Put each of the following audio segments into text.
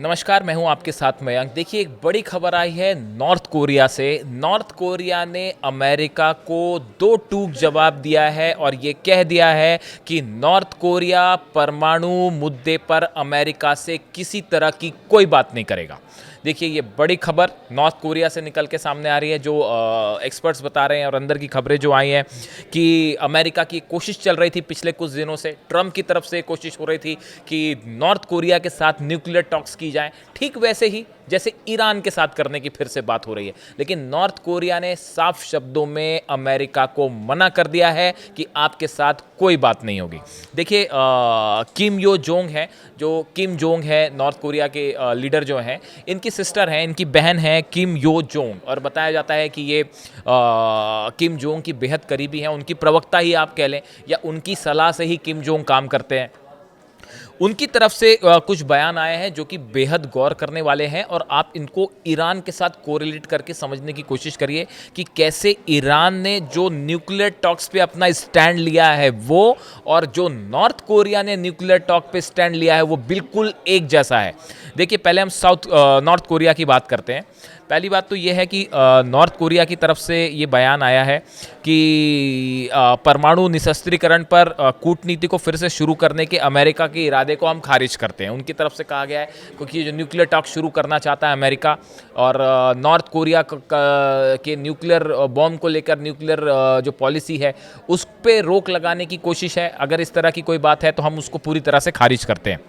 नमस्कार, मैं हूं आपके साथ मयंक। देखिए, एक बड़ी खबर आई है नॉर्थ कोरिया से। नॉर्थ कोरिया ने अमेरिका को दो टूक जवाब दिया है और ये कह दिया है कि नॉर्थ कोरिया परमाणु मुद्दे पर अमेरिका से किसी तरह की कोई बात नहीं करेगा। देखिए, ये बड़ी खबर नॉर्थ कोरिया से निकल के सामने आ रही है, जो एक्सपर्ट्स बता रहे हैं और अंदर की खबरें जो आई हैं कि अमेरिका की कोशिश चल रही थी पिछले कुछ दिनों से, ट्रंप की तरफ से कोशिश हो रही थी कि नॉर्थ कोरिया के साथ न्यूक्लियर टॉक्स की जाए, ठीक वैसे ही जैसे ईरान के साथ करने की फिर से बात हो रही है। लेकिन नॉर्थ कोरिया ने साफ शब्दों में अमेरिका को मना कर दिया है कि आपके साथ कोई बात नहीं होगी। देखिए, किम यो जोंग है, जो किम जोंग है नॉर्थ कोरिया के लीडर जो हैं, इनकी सिस्टर हैं, इनकी बहन है किम यो जोंग, और बताया जाता है कि ये किम जोंग की बेहद करीबी हैं, उनकी प्रवक्ता ही आप कह लें, या उनकी सलाह से ही किम जोंग काम करते हैं। उनकी तरफ से कुछ बयान आए हैं जो कि बेहद गौर करने वाले हैं, और आप इनको ईरान के साथ कोरिलेट करके समझने की कोशिश करिए कि कैसे ईरान ने जो न्यूक्लियर टॉक्स पे अपना स्टैंड लिया है वो, और जो नॉर्थ कोरिया ने न्यूक्लियर टॉक पे स्टैंड लिया है वो बिल्कुल एक जैसा है। देखिए, पहले हम नॉर्थ कोरिया की बात करते हैं। पहली बात तो ये है कि नॉर्थ कोरिया की तरफ से ये बयान आया है कि परमाणु निशस्त्रीकरण पर कूटनीति को फिर से शुरू करने के अमेरिका के इरादे को हम खारिज करते हैं। उनकी तरफ से कहा गया है क्योंकि जो न्यूक्लियर टॉक शुरू करना चाहता है अमेरिका, और नॉर्थ कोरिया के न्यूक्लियर बॉम्ब को लेकर न्यूक्लियर जो पॉलिसी है उस पर रोक लगाने की कोशिश है। अगर इस तरह की कोई बात है तो हम उसको पूरी तरह से खारिज करते हैं।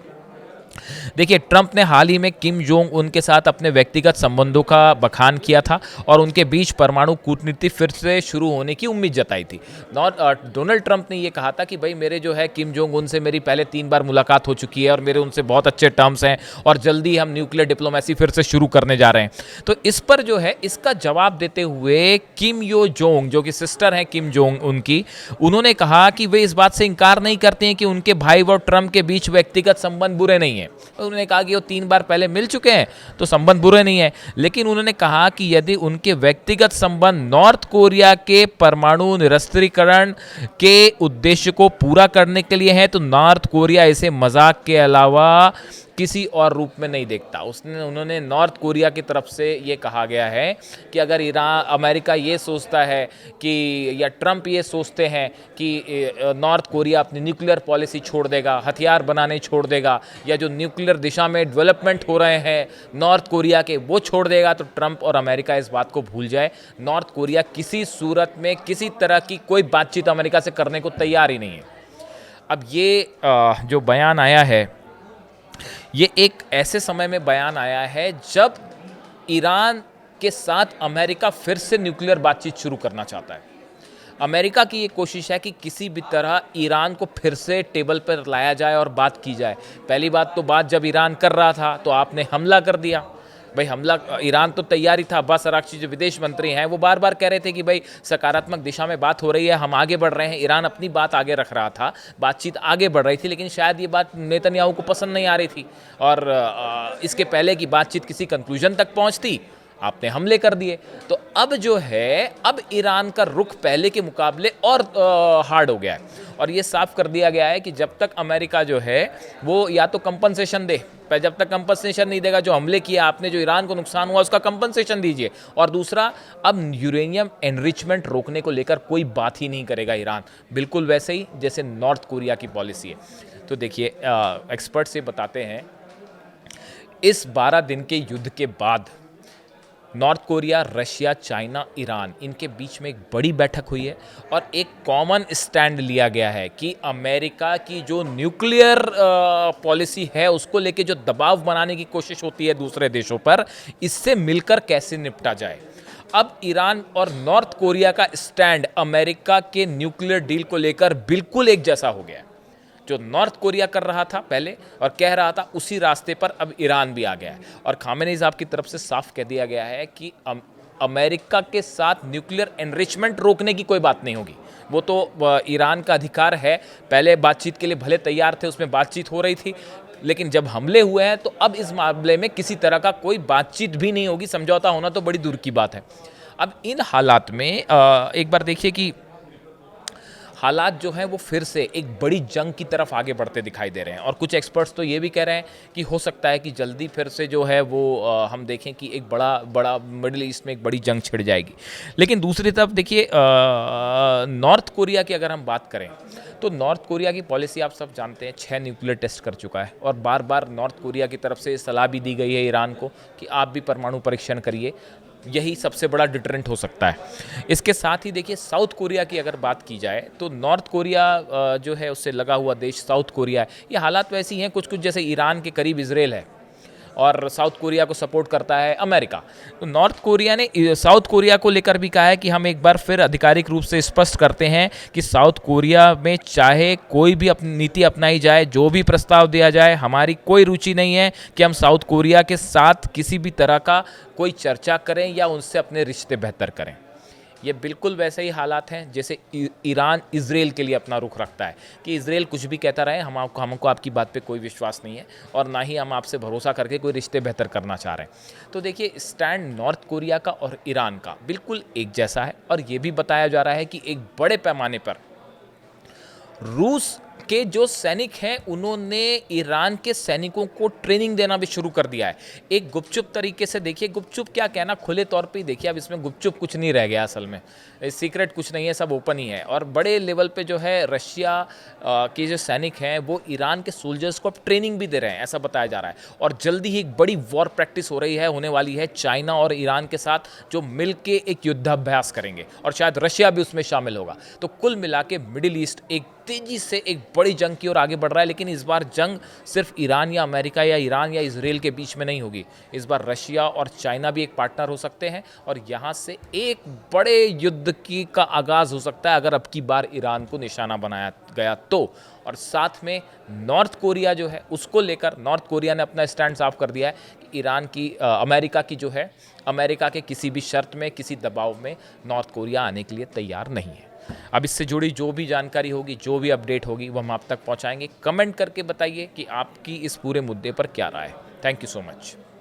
देखिए, ट्रंप ने हाल ही में किम जोंग उन के साथ अपने व्यक्तिगत संबंधों का बखान किया था और उनके बीच परमाणु कूटनीति फिर से शुरू होने की उम्मीद जताई थी। डोनाल्ड ट्रंप ने ये कहा था कि भाई, मेरे जो है किम जोंग उनसे मेरी पहले 3 बार मुलाकात हो चुकी है और मेरे उनसे बहुत अच्छे टर्म्स हैं और जल्दी हम न्यूक्लियर डिप्लोमेसी फिर से शुरू करने जा रहे हैं। तो इस पर जो है इसका जवाब देते हुए किम यो जोंग, जो कि सिस्टर हैं किम जोंग उनकी, उन्होंने कहा कि वे इस बात से इनकार नहीं करते हैं कि उनके भाई व ट्रंप के बीच व्यक्तिगत संबंध बुरे नहीं हैं। उन्होंने कहा कि वो 3 बार पहले मिल चुके हैं तो संबंध बुरे नहीं है, लेकिन उन्होंने कहा कि यदि उनके व्यक्तिगत संबंध नॉर्थ कोरिया के परमाणु निरस्त्रीकरण के उद्देश्य को पूरा करने के लिए है तो नॉर्थ कोरिया इसे मजाक के अलावा किसी और रूप में नहीं देखता। उन्होंने नॉर्थ कोरिया की तरफ से ये कहा गया है कि अगर अमेरिका ये सोचता है कि, या ट्रंप ये सोचते हैं कि नॉर्थ कोरिया अपनी न्यूक्लियर पॉलिसी छोड़ देगा, हथियार बनाने छोड़ देगा, या जो न्यूक्लियर दिशा में डेवलपमेंट हो रहे हैं नॉर्थ कोरिया के वो छोड़ देगा, तो ट्रंप और अमेरिका इस बात को भूल जाए। नॉर्थ कोरिया किसी सूरत में किसी तरह की कोई बातचीत अमेरिका से करने को तैयार ही नहीं है। अब ये जो बयान आया है, ये एक ऐसे समय में बयान आया है जब ईरान के साथ अमेरिका फिर से न्यूक्लियर बातचीत शुरू करना चाहता है। अमेरिका की ये कोशिश है कि किसी भी तरह ईरान को फिर से टेबल पर लाया जाए और बात की जाए। पहली बात जब ईरान कर रहा था तो आपने हमला कर दिया। भाई, हमला, ईरान तो तैयार ही था। अब्बास अराक्ची जो विदेश मंत्री हैं वो बार बार कह रहे थे कि भाई सकारात्मक दिशा में बात हो रही है, हम आगे बढ़ रहे हैं। ईरान अपनी बात आगे रख रहा था, बातचीत आगे बढ़ रही थी, लेकिन शायद ये बात नेतन्याहू को पसंद नहीं आ रही थी, और इसके पहले की बातचीत किसी कंक्लूजन तक पहुंचती, आपने हमले कर दिए। तो अब जो है, अब ईरान का रुख पहले के मुकाबले और हार्ड हो गया है, और ये साफ कर दिया गया है कि जब तक अमेरिका जो है वो या तो कंपनसेशन दे, पर जब तक कंपनसेशन नहीं देगा, जो हमले किया आपने, जो ईरान को नुकसान हुआ उसका कंपनसेशन दीजिए। और दूसरा, अब यूरेनियम एनरिचमेंट रोकने को लेकर कोई बात ही नहीं करेगा ईरान, बिल्कुल वैसे ही जैसे नॉर्थ कोरिया की पॉलिसी है। तो देखिए, एक्सपर्ट से बताते हैं, इस 12 दिन के युद्ध के बाद north Korea, Russia, China, Iran, इनके बीच में एक बड़ी बैठक हुई है और एक कॉमन स्टैंड लिया गया है कि अमेरिका की जो न्यूक्लियर पॉलिसी है उसको लेके जो दबाव बनाने की कोशिश होती है दूसरे देशों पर, इससे मिलकर कैसे निपटा जाए। अब ईरान और नॉर्थ कोरिया का स्टैंड अमेरिका के न्यूक्लियर डील को लेकर बिल्कुल एक जैसा हो गया है। जो नॉर्थ कोरिया कर रहा था पहले और कह रहा था, उसी रास्ते पर अब ईरान भी आ गया है, और खामेनेई साहब की तरफ से साफ कह दिया गया है कि अमेरिका के साथ न्यूक्लियर एनरिचमेंट रोकने की कोई बात नहीं होगी। वो तो ईरान का अधिकार है, पहले बातचीत के लिए भले तैयार थे, उसमें बातचीत हो रही थी, लेकिन जब हमले हुए हैं तो अब इस मामले में किसी तरह का कोई बातचीत भी नहीं होगी। समझौता होना तो बड़ी दूर की बात है। अब इन हालात में एक बार देखिए कि हालात जो हैं वो फिर से एक बड़ी जंग की तरफ आगे बढ़ते दिखाई दे रहे हैं। और कुछ एक्सपर्ट्स तो ये भी कह रहे हैं कि हो सकता है कि जल्दी फिर से जो है वो हम देखें कि एक बड़ा बड़ा मिडिल ईस्ट में एक बड़ी जंग छिड़ जाएगी। लेकिन दूसरी तरफ देखिए, नॉर्थ कोरिया की अगर हम बात करें तो नॉर्थ कोरिया की पॉलिसी आप सब जानते हैं, 6 न्यूक्लियर टेस्ट कर चुका है और बार बार नॉर्थ कोरिया की तरफ से सलाह भी दी गई है ईरान को कि आप भी परमाणु परीक्षण करिए, यही सबसे बड़ा डिटरेंट हो सकता है। इसके साथ ही देखिए, साउथ कोरिया की अगर बात की जाए तो नॉर्थ कोरिया जो है उससे लगा हुआ देश साउथ कोरिया है। ये हालात वैसी हैं कुछ कुछ जैसे ईरान के करीब इजराइल है और साउथ कोरिया को सपोर्ट करता है अमेरिका। तो नॉर्थ कोरिया ने साउथ कोरिया को लेकर भी कहा है कि हम एक बार फिर आधिकारिक रूप से स्पष्ट करते हैं कि साउथ कोरिया में चाहे कोई भी अपनी नीति अपनाई जाए, जो भी प्रस्ताव दिया जाए, हमारी कोई रुचि नहीं है कि हम साउथ कोरिया के साथ किसी भी तरह का कोई चर्चा करें या उनसे अपने रिश्ते बेहतर करें। ये बिल्कुल वैसे ही हालात हैं जैसे ईरान इजराइल के लिए अपना रुख रखता है कि इजराइल कुछ भी कहता रहे, हमको आपकी बात पे कोई विश्वास नहीं है और ना ही हम आपसे भरोसा करके कोई रिश्ते बेहतर करना चाह रहे हैं। तो देखिए, स्टैंड नॉर्थ कोरिया का और ईरान का बिल्कुल एक जैसा है और ये भी बताया जा रहा है कि एक बड़े पैमाने पर रूस के जो सैनिक हैं उन्होंने ईरान के सैनिकों को ट्रेनिंग देना भी शुरू कर दिया है। एक गुपचुप तरीके से, देखिए गुपचुप क्या कहना, खुले तौर पे ही देखिए, अब इसमें गुपचुप कुछ नहीं रह गया असल में, सीक्रेट कुछ नहीं है, सब ओपन ही है। और बड़े लेवल पे जो है रशिया के जो सैनिक हैं वो ईरान के सोल्जर्स को अब ट्रेनिंग भी दे रहे हैं, ऐसा बताया जा रहा है। और जल्दी ही एक बड़ी वॉर प्रैक्टिस हो रही है, होने वाली है चाइना और ईरान के साथ, जो मिल के एक युद्धाभ्यास करेंगे और शायद रशिया भी उसमें शामिल होगा। तो कुल मिला के मिडिल ईस्ट एक तेजी से एक बड़ी जंग की ओर आगे बढ़ रहा है। लेकिन इस बार जंग सिर्फ ईरान या अमेरिका या ईरान या इजराइल के बीच में नहीं होगी, इस बार रशिया और चाइना भी एक पार्टनर हो सकते हैं और यहाँ से एक बड़े युद्ध की का आगाज़ हो सकता है अगर अब की बार ईरान को निशाना बनाया गया तो। और साथ में नॉर्थ कोरिया जो है उसको लेकर नॉर्थ कोरिया ने अपना स्टैंड साफ कर दिया है कि ईरान की अमेरिका की जो है, अमेरिका के किसी भी शर्त में, किसी दबाव में नॉर्थ कोरिया आने के लिए तैयार नहीं है। अब इससे जुड़ी जो भी जानकारी होगी, जो भी अपडेट होगी, वो हम आप तक पहुंचाएंगे। कमेंट करके बताइए कि आपकी इस पूरे मुद्दे पर क्या राय है। Thank you so much.